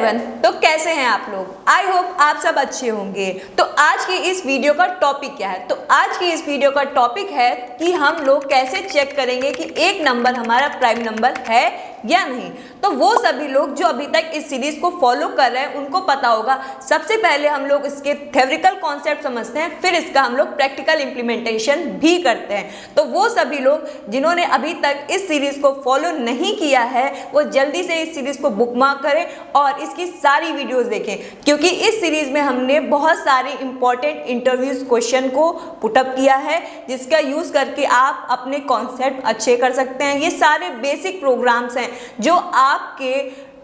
Everyone, तो कैसे हैं आप लोग? आई होप आप सब अच्छे होंगे। तो आज की इस वीडियो का टॉपिक क्या है? तो आज की इस वीडियो का टॉपिक है कि हम लोग कैसे चेक करेंगे कि एक नंबर हमारा प्राइम नंबर है या नहीं। तो वो सभी लोग जो अभी तक इस सीरीज को फॉलो कर रहे हैं उनको पता होगा, सबसे पहले हम लोग इसके थ्योरिटिकल कॉन्सेप्ट समझते हैं, फिर इसका हम लोग प्रैक्टिकल इम्प्लीमेंटेशन भी करते हैं। तो वो सभी लोग जिन्होंने अभी तक इस सीरीज को फॉलो नहीं किया है वो जल्दी से इस सीरीज को बुकमार्क करें और इसकी सारी वीडियोस देखें, क्योंकि इस सीरीज में हमने बहुत सारे इंपॉर्टेंट इंटरव्यूज क्वेश्चन को पुटअप किया है जिसका यूज करके आप अपने कॉन्सेप्ट अच्छे कर सकते हैं। ये सारे बेसिक प्रोग्राम्स हैं जो आपके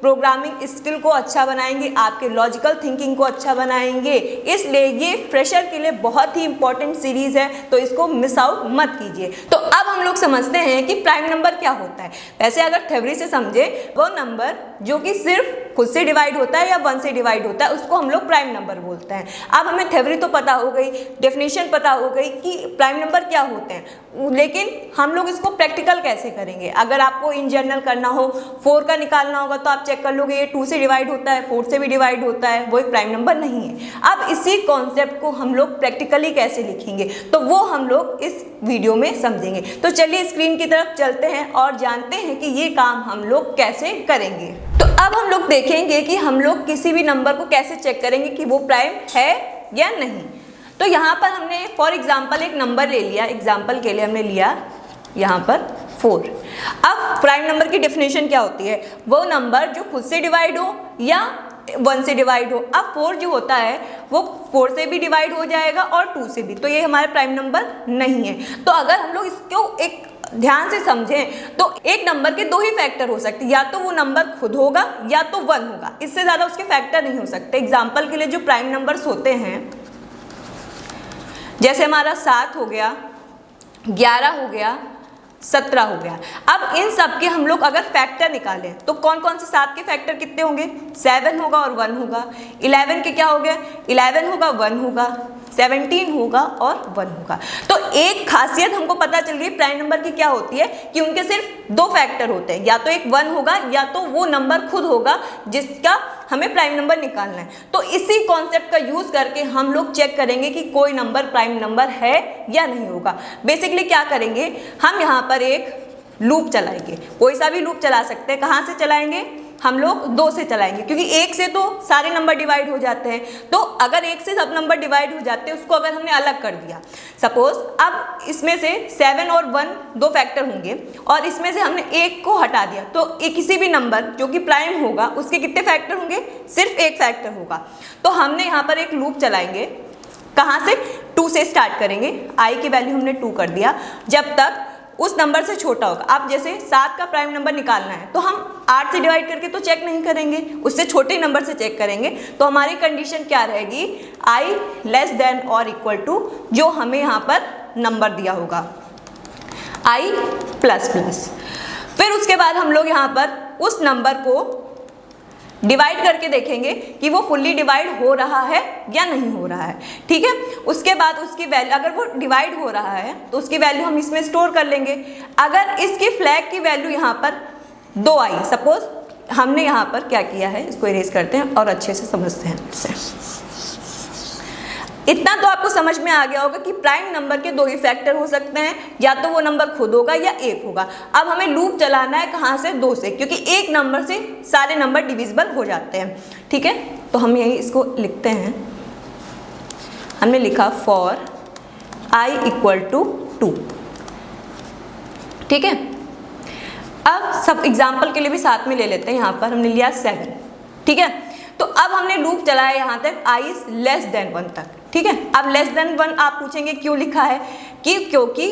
प्रोग्रामिंग स्किल को अच्छा बनाएंगे, आपके लॉजिकल थिंकिंग को अच्छा बनाएंगे। इसलिए ये फ्रेशर के लिए बहुत ही इंपॉर्टेंट सीरीज है, तो इसको मिस आउट मत कीजिए। तो अब हम लोग समझते हैं कि प्राइम नंबर क्या होता है। वैसे अगर थ्योरी से समझे, वो नंबर जो कि सिर्फ खुद से डिवाइड होता है या 1 से डिवाइड होता है उसको हम लोग प्राइम नंबर बोलते हैं। अब हमें थ्योरी तो पता हो गई, डेफिनेशन पता हो गई कि प्राइम नंबर क्या होते हैं, लेकिन हम लोग इसको प्रैक्टिकल कैसे करेंगे? अगर आपको इन जनरल करना हो, 4 का निकालना होगा तो आप चेक कर लोगे ये 2 से डिवाइड होता है, 4 से भी डिवाइड होता है, वो एक प्राइम नंबर नहीं है। अब इसी कॉन्सेप्ट को हम लोग प्रैक्टिकली कैसे लिखेंगे तो वो हम लोग इस वीडियो में समझेंगे। तो चलिए स्क्रीन की तरफ चलते हैं और जानते हैं कि ये काम हम लोग कैसे करेंगे। तो अब हम लोग देखेंगे कि हम लोग किसी भी नंबर को कैसे चेक करेंगे कि वो प्राइम है या नहीं। तो यहाँ पर हमने फॉर एग्जाम्पल एक नंबर ले लिया, एग्जाम्पल के लिए हमने लिया यहाँ पर 4। अब प्राइम नंबर की डेफिनेशन क्या होती है? वो नंबर जो खुद से डिवाइड हो या 1 से डिवाइड हो। अब 4 जो होता है वो 4 से भी डिवाइड हो जाएगा और 2 से भी, तो ये हमारा प्राइम नंबर नहीं है। तो अगर हम लोग इसको एक ध्यान से समझें तो एक नंबर के 2 ही फैक्टर हो सकते हैं, या तो वो नंबर खुद होगा या तो 1 होगा, इससे ज़्यादा उसके फैक्टर नहीं हो सकते। एग्जाम्पल के लिए जो प्राइम नंबर्स होते हैं जैसे हमारा 7 हो गया, 11 हो गया, 17 हो गया। अब इन सब के हम लोग अगर फैक्टर निकालें तो कौन कौन से 7 के फैक्टर कितने होंगे? 7 होगा और 1 होगा। 11 के क्या हो गया? 11 होगा, 1 होगा, 17 होगा और 1 होगा। तो एक खासियत हमको पता चल गई प्राइम नंबर की क्या होती है कि उनके सिर्फ 2 फैक्टर होते हैं, या तो एक 1 होगा या तो वो नंबर खुद होगा जिसका हमें प्राइम नंबर निकालना है। तो इसी कॉन्सेप्ट का यूज करके हम लोग चेक करेंगे कि कोई नंबर प्राइम नंबर है या नहीं होगा। बेसिकली क्या करेंगे, हम यहाँ पर एक लूप चलाएंगे, कोई सा भी लूप चला सकते हैं। कहाँ से चलाएंगे? हम लोग 2 से चलाएंगे, क्योंकि 1 से तो सारे नंबर डिवाइड हो जाते हैं। तो अगर 1 से सब नंबर डिवाइड हो जाते हैं, उसको अगर हमने अलग कर दिया, सपोज अब इसमें से 7 और 1 2 फैक्टर होंगे और इसमें से हमने 1 को हटा दिया, तो किसी भी नंबर जो कि प्राइम होगा उसके कितने फैक्टर होंगे? सिर्फ 1 फैक्टर होगा। तो हमने यहाँ पर एक लूप चलाएंगे, कहाँ से? 2 से स्टार्ट करेंगे। i की वैल्यू हमने 2 कर दिया, जब तक उस नंबर से छोटा होगा। अब जैसे 7 का प्राइम नंबर निकालना है तो हम 8 से डिवाइड करके तो चेक नहीं करेंगे, उससे छोटे नंबर से चेक करेंगे। तो हमारी कंडीशन क्या रहेगी? i लेस देन और इक्वल टू जो हमें यहाँ पर नंबर दिया होगा i प्लस प्लस। फिर उसके बाद हम लोग यहाँ पर उस नंबर को डिवाइड करके देखेंगे कि वो फुल्ली डिवाइड हो रहा है या नहीं हो रहा है। ठीक है, उसके बाद उसकी वैल्यू, अगर वो डिवाइड हो रहा है तो उसकी वैल्यू हम इसमें स्टोर कर लेंगे। अगर इसकी फ्लैग की वैल्यू यहाँ पर 2 आई, सपोज हमने यहाँ पर क्या किया है, इसको इरेज करते हैं और अच्छे से समझते हैं इससे। इतना तो आपको समझ में आ गया होगा कि प्राइम नंबर के 2 ही फैक्टर हो सकते हैं, या तो वो नंबर खुद होगा या 1 होगा। अब हमें लूप चलाना है कहाँ से? 2 से, क्योंकि एक नंबर से सारे नंबर डिविजिबल हो जाते हैं। ठीक है, तो हम यही इसको लिखते हैं। हमने लिखा फॉर i इक्वल टू 2। ठीक है, अब सब एग्जाम्पल के लिए भी साथ में ले लेते हैं। यहाँ पर हमने लिया 7। ठीक है, तो अब हमने लूप चलाया यहाँ तक i इज लेस देन 1 तक। ठीक है, अब लेस देन 1 आप पूछेंगे क्यों लिखा है? कि क्योंकि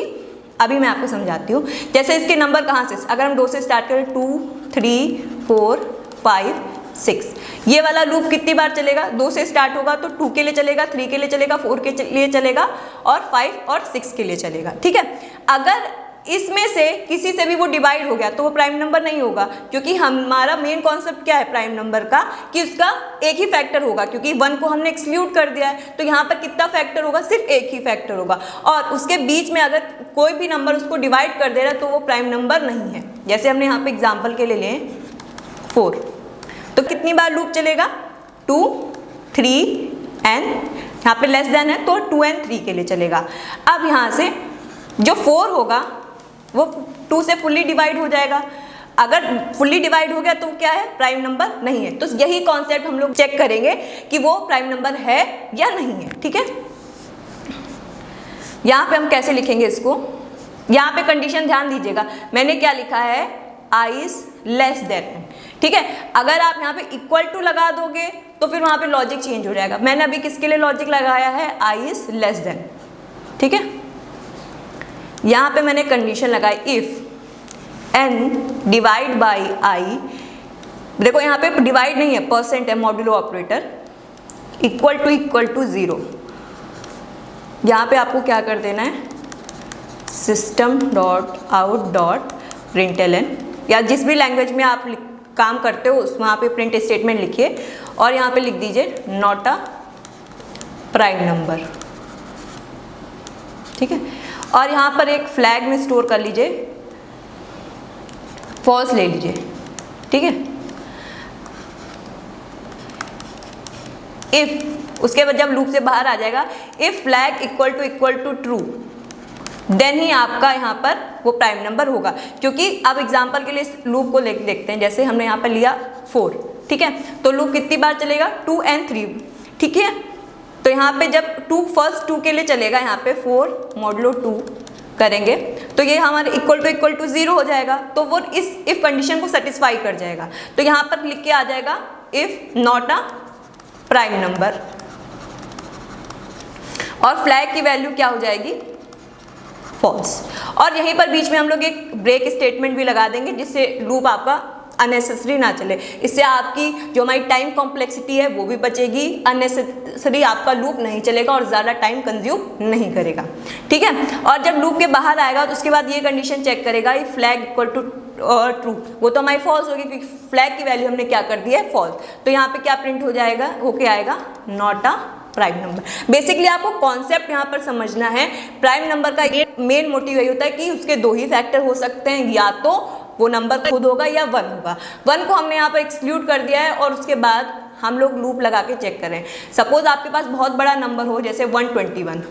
अभी मैं आपको समझाती हूँ। जैसे इसके नंबर कहाँ से, अगर हम 2 से स्टार्ट करें 2, 3, 4, 5, 6, ये वाला लूप कितनी बार चलेगा? 2 से स्टार्ट होगा तो 2 के लिए चलेगा, 3 के लिए चलेगा, 4 के लिए चलेगा और 5 और 6 के लिए चलेगा। ठीक है, अगर इसमें से किसी से भी वो डिवाइड हो गया तो वो प्राइम नंबर नहीं होगा, क्योंकि हमारा मेन कॉन्सेप्ट क्या है प्राइम नंबर का कि उसका एक ही फैक्टर होगा, क्योंकि 1 को हमने एक्सक्लूड कर दिया है। तो यहाँ पर कितना फैक्टर होगा? सिर्फ एक ही फैक्टर होगा, और उसके बीच में अगर कोई भी नंबर उसको डिवाइड कर दे रहा है तो वो प्राइम नंबर नहीं है। जैसे हमने यहाँ पे एग्जाम्पल के लिए लें 4, तो कितनी बार लूप चलेगा, 2, 3 एंड यहाँ पे लेस देन है तो 2 एंड 3 के लिए चलेगा। अब यहाँ से जो 4 होगा वो 2 से फुल्ली डिवाइड हो जाएगा। अगर फुल्ली डिवाइड हो गया तो क्या है, प्राइम नंबर नहीं है। तो यही कॉन्सेप्ट हम लोग चेक करेंगे कि वो प्राइम नंबर है या नहीं है। ठीक है, यहाँ पे हम कैसे लिखेंगे इसको, यहाँ पे कंडीशन ध्यान दीजिएगा, मैंने क्या लिखा है, i इज लेस देन। ठीक है, अगर आप यहाँ पे इक्वल टू लगा दोगे तो फिर वहाँ पे लॉजिक चेंज हो जाएगा। मैंने अभी किसके लिए लॉजिक लगाया है, i इज लेस देन। ठीक है, यहाँ पे मैंने कंडीशन लगाई if n divide by i, देखो यहाँ पे डिवाइड नहीं है, परसेंट है, मॉड्यूलो ऑपरेटर, इक्वल टू 0। यहाँ पे आपको क्या कर देना है, system dot out dot println, या जिस भी लैंग्वेज में आप काम करते हो उस वहाँ पे प्रिंट स्टेटमेंट लिखिए और यहाँ पे लिख दीजिए नॉट अ प्राइम नंबर। ठीक है, और यहाँ पर एक फ्लैग में स्टोर कर लीजिए, फॉल्स ले लीजिए। ठीक है, इफ उसके बाद जब लूप से बाहर आ जाएगा, if flag equal to true, then ही आपका यहाँ पर वो प्राइम नंबर होगा। क्योंकि अब एग्जांपल के लिए इस लूप को देखते हैं, जैसे हमने यहाँ पर लिया 4। ठीक है, तो लूप कितनी बार चलेगा, 2 एंड 3। ठीक है, तो यहाँ पे जब फर्स्ट 2 के लिए चलेगा, यहाँ पे 4 मॉडुलो 2 करेंगे तो ये हमारे इक्वल टू 0 हो जाएगा, तो वो इस इफ कंडीशन को सेटिस्फाई कर जाएगा। तो यहाँ पर लिख के आ जाएगा if not a prime number, और फ्लैग की वैल्यू क्या हो जाएगी, फॉल्स। और यहीं पर बीच में हम लोग एक ब्रेक स्टेटमेंट भी लगा देंगे जिससे लूप आपका अननेसेसरी ना चले। इससे आपकी जो हमारी टाइम कॉम्प्लेक्सिटी है वो भी बचेगी, अननेसेसरी आपका लूप नहीं चलेगा और ज़्यादा टाइम कंज्यूम नहीं करेगा। ठीक है, और जब लूप के बाहर आएगा तो उसके बाद ये कंडीशन चेक करेगा, ये फ्लैग इक्वल टू ट्रू, वो तो हमारी फॉल्स होगी क्योंकि फ्लैग की वैल्यू हमने क्या कर दी है, फॉल्स। तो यहाँ पे क्या प्रिंट हो जाएगा, होके आएगा not a prime number. Basically आपको कॉन्सेप्ट यहाँ पर समझना है। प्राइम नंबर का ये मेन मोटिव यही होता है कि उसके 2 ही फैक्टर हो सकते हैं, या तो वो नंबर खुद होगा या 1 होगा। 1 को हमने यहाँ पर एक्सक्लूड कर दिया है और उसके बाद हम लोग लूप लगा के चेक करें। सपोज आपके पास बहुत बड़ा नंबर हो, जैसे 121,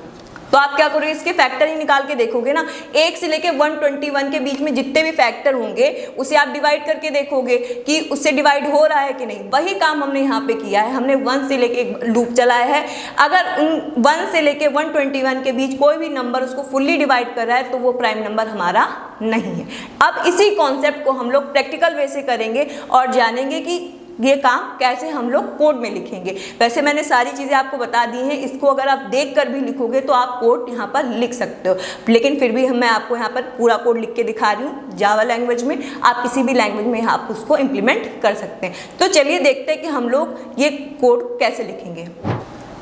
तो आप क्या करोगे, इसके फैक्टर ही निकाल के देखोगे ना। 1 से लेके 121 के बीच में जितने भी फैक्टर होंगे उसे आप डिवाइड करके देखोगे कि उससे डिवाइड हो रहा है कि नहीं। वही काम हमने यहाँ पे किया है, हमने 1 से लेके लूप चलाया है। अगर 1 से लेके 121 के बीच कोई भी नंबर उसको फुल्ली डिवाइड कर रहा है तो वो प्राइम नंबर हमारा नहीं है। अब इसी कॉन्सेप्ट को हम लोग प्रैक्टिकल वे से करेंगे और जानेंगे कि ये काम कैसे हम लोग कोड में लिखेंगे। वैसे मैंने सारी चीज़ें आपको बता दी हैं, इसको अगर आप देख कर भी लिखोगे तो आप कोड यहाँ पर लिख सकते हो, लेकिन फिर भी मैं आपको यहाँ पर पूरा कोड लिख के दिखा रही हूँ जावा लैंग्वेज में। आप किसी भी लैंग्वेज में आप उसको इम्प्लीमेंट कर सकते हैं। तो चलिए देखते हैं कि हम लोग ये कोड कैसे लिखेंगे।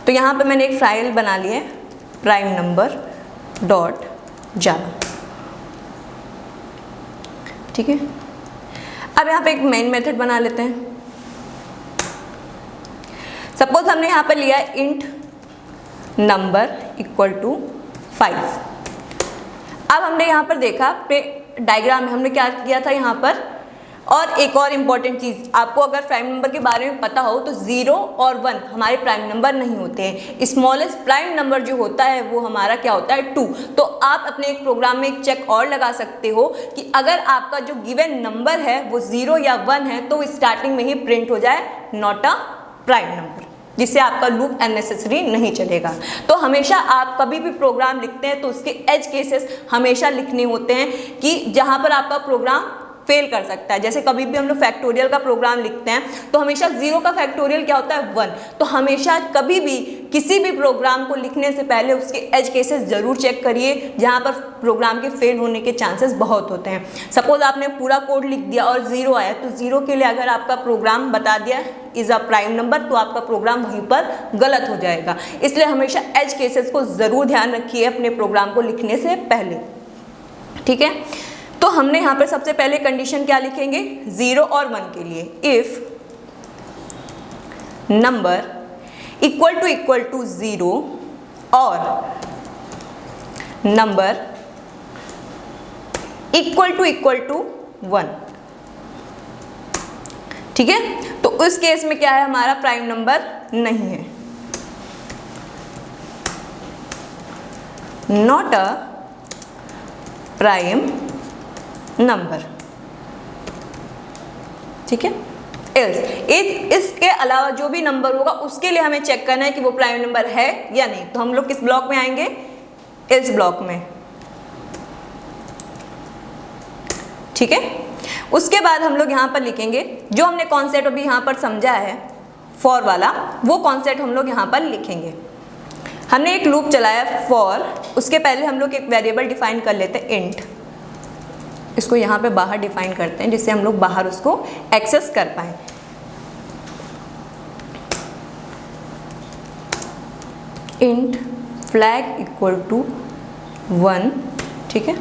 तो यहाँ पर मैंने एक फाइल बना ली है, प्राइम नंबर डॉट जावा। ठीक है, अब यहाँ पे एक मेन मेथड बना लेते हैं। सपोज हमने यहाँ पर लिया इंट नंबर इक्वल टू 5। अब हमने यहाँ पर देखा डायग्राम में हमने क्या किया था यहाँ पर। और एक और इम्पॉर्टेंट चीज़, आपको अगर प्राइम नंबर के बारे में पता हो तो 0 और 1 हमारे प्राइम नंबर नहीं होते हैं। स्मॉलेस्ट प्राइम नंबर जो होता है वो हमारा क्या होता है, 2। तो आप अपने एक प्रोग्राम में एक चेक और लगा सकते हो कि अगर आपका जो गिवन नंबर है वो 0 या 1 है तो स्टार्टिंग में ही प्रिंट हो जाए नॉट अ प्राइम नंबर, जिससे आपका लूप अननेसेसरी नहीं चलेगा। तो हमेशा आप कभी भी प्रोग्राम लिखते हैं तो उसके एज केसेस हमेशा लिखने होते हैं कि जहाँ पर आपका प्रोग्राम फेल कर सकता है। जैसे कभी भी हम लोग फैक्टोरियल का प्रोग्राम लिखते हैं तो हमेशा 0 का फैक्टोरियल क्या होता है, 1। तो हमेशा कभी भी किसी भी प्रोग्राम को लिखने से पहले उसके एज केसेस ज़रूर चेक करिए, जहाँ पर प्रोग्राम के फेल होने के चांसेस बहुत होते हैं। सपोज आपने पूरा कोड लिख दिया और 0 आया, तो 0 के लिए अगर आपका प्रोग्राम बता दिया इज़ अ प्राइम नंबर तो आपका प्रोग्राम वहीं पर गलत हो जाएगा। इसलिए हमेशा एज केसेस को ज़रूर ध्यान रखिए अपने प्रोग्राम को लिखने से पहले। ठीक है, तो हमने यहाँ पर सबसे पहले कंडीशन क्या लिखेंगे, 0 और 1 के लिए, इफ नंबर इक्वल टू 0 और नंबर इक्वल टू 1। ठीक है, तो तो उस केस में क्या है, हमारा प्राइम नंबर नहीं है, नॉट अ प्राइम नंबर। ठीक है। इसके अलावा जो भी नंबर होगा उसके लिए हमें चेक करना है कि वो प्राइम नंबर है या नहीं। तो हम लोग किस ब्लॉक में आएंगे, एल्स ब्लॉक में। ठीक है। उसके बाद हम लोग यहाँ पर लिखेंगे जो हमने कॉन्सेप्ट अभी यहाँ पर समझा है फॉर वाला, वो कॉन्सेप्ट हम लोग यहाँ पर लिखेंगे। हमने एक लूप चलाया फॉर, उसके पहले हम लोग एक वेरिएबल डिफाइन कर लेते हैं इंट। इसको यहाँ पे बाहर डिफाइन करते हैं जिससे हम लोग बाहर उसको एक्सेस कर पाए। Int flag equal to 1। ठीक है,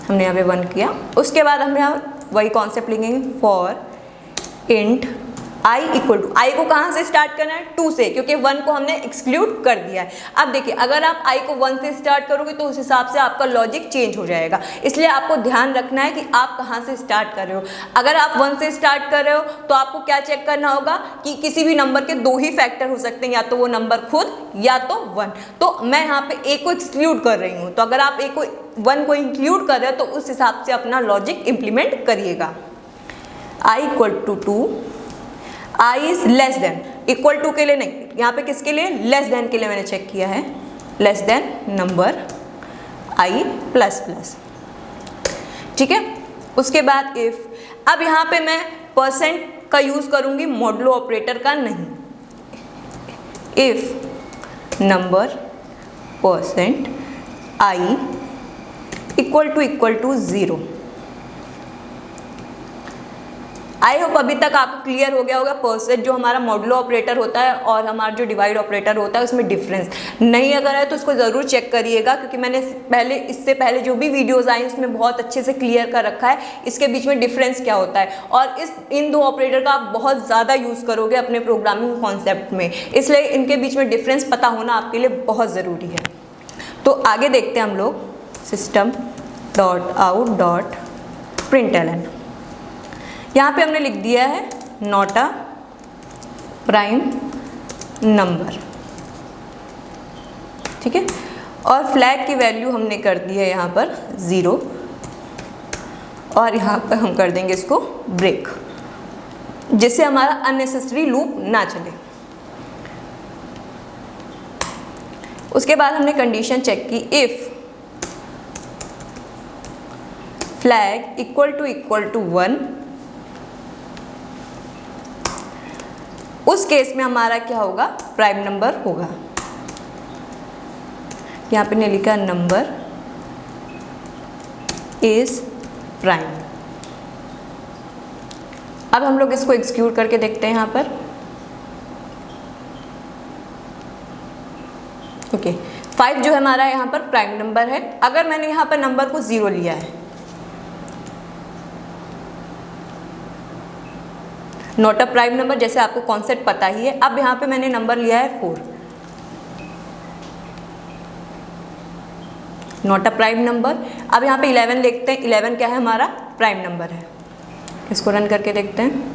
हमने यहाँ पे 1 किया। उसके बाद हम यहाँ वही कॉन्सेप्ट लिखेंगे for int i equal to, i को कहाँ से स्टार्ट करना है, 2 से, क्योंकि 1 को हमने एक्सक्लूड कर दिया है। अब देखिए अगर आप i को 1 से स्टार्ट करोगे तो उस हिसाब से आपका लॉजिक चेंज हो जाएगा, इसलिए आपको ध्यान रखना है कि आप कहाँ से स्टार्ट कर रहे हो। अगर आप 1 से स्टार्ट कर रहे हो तो आपको क्या चेक करना होगा कि किसी भी नंबर के 2 ही फैक्टर हो सकते हैं, या तो वो नंबर खुद या तो 1। तो मैं यहाँ पे a को एक्सक्लूड कर रही हूँ, तो अगर आप a को 1 को इंक्लूड कर रहे हो तो उस हिसाब से अपना लॉजिक इंप्लीमेंट करिएगा। i equal to 2, i is less than, equal to के लिए नहीं, यहाँ पे किसके लिए, लेस देन के लिए मैंने चेक किया है, less than number i plus plus. ठीक है। उसके बाद इफ, अब यहाँ पे मैं परसेंट का यूज करूंगी, मॉडुलो ऑपरेटर का नहीं। If number percent i equal to 0। I hope अभी तक आपको क्लियर हो गया होगा परसेंट जो हमारा मॉडुलो ऑपरेटर होता है और हमारा जो डिवाइड ऑपरेटर होता है उसमें डिफरेंस नहीं अगर है तो उसको ज़रूर चेक करिएगा, क्योंकि मैंने इससे पहले जो भी वीडियोस आई उसमें बहुत अच्छे से क्लियर कर रखा है इसके बीच में डिफरेंस क्या होता है, और इन 2 ऑपरेटर का आप बहुत ज़्यादा यूज़ करोगे अपने प्रोग्रामिंग कॉन्सेप्ट में, इसलिए इनके बीच में डिफरेंस पता होना आपके लिए बहुत ज़रूरी है। तो आगे देखते हैं हम लोग system dot out dot println. यहाँ पे हमने लिख दिया है नॉट अ प्राइम नंबर। ठीक है। और फ्लैग की वैल्यू हमने कर दी है यहाँ पर 0, और यहाँ पर हम कर देंगे इसको ब्रेक, जिससे हमारा अननेसेसरी लूप ना चले। उसके बाद हमने कंडीशन चेक की, इफ फ्लैग इक्वल टू 1, उस केस में हमारा क्या होगा, प्राइम नंबर होगा। यहाँ पे ने लिखा नंबर इज प्राइम। अब हम लोग इसको एक्सिक्यूट करके देखते हैं यहाँ पर। ओके, 5 जो है हमारा यहाँ पर प्राइम नंबर है। अगर मैंने यहाँ पर नंबर को 0 लिया है, नॉट अ प्राइम नंबर, जैसे आपको कॉन्सेप्ट पता ही है। अब यहाँ पे मैंने नंबर लिया है 4, नॉट अ प्राइम नंबर। अब यहाँ पे 11 लिखते हैं, 11 क्या है, हमारा प्राइम नंबर है। इसको रन करके देखते हैं,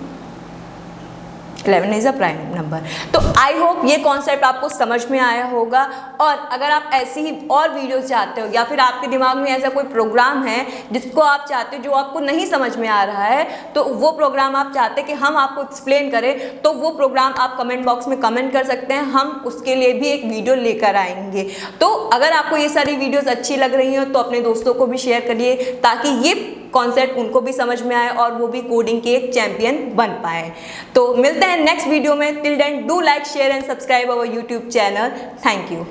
11 इज अ प्राइम नंबर। तो आई होप ये कॉन्सेप्ट आपको समझ में आया होगा, और अगर आप ऐसी ही और वीडियोस चाहते हो या फिर आपके दिमाग में ऐसा कोई प्रोग्राम है जिसको आप चाहते हो जो आपको नहीं समझ में आ रहा है, तो वो प्रोग्राम आप चाहते हैं कि हम आपको एक्सप्लेन करें, तो वो प्रोग्राम आप कमेंट बॉक्स में कमेंट कर सकते हैं, हम उसके लिए भी एक वीडियो लेकर आएंगे। तो अगर आपको ये सारी वीडियोज़ अच्छी लग रही हैं तो अपने दोस्तों को भी शेयर करिए, ताकि ये कॉन्सेप्ट उनको भी समझ में आए और वो भी कोडिंग के एक चैंपियन बन पाए। तो मिलते हैं नेक्स्ट वीडियो में। Till then do like, share and subscribe our YouTube channel. Thank you.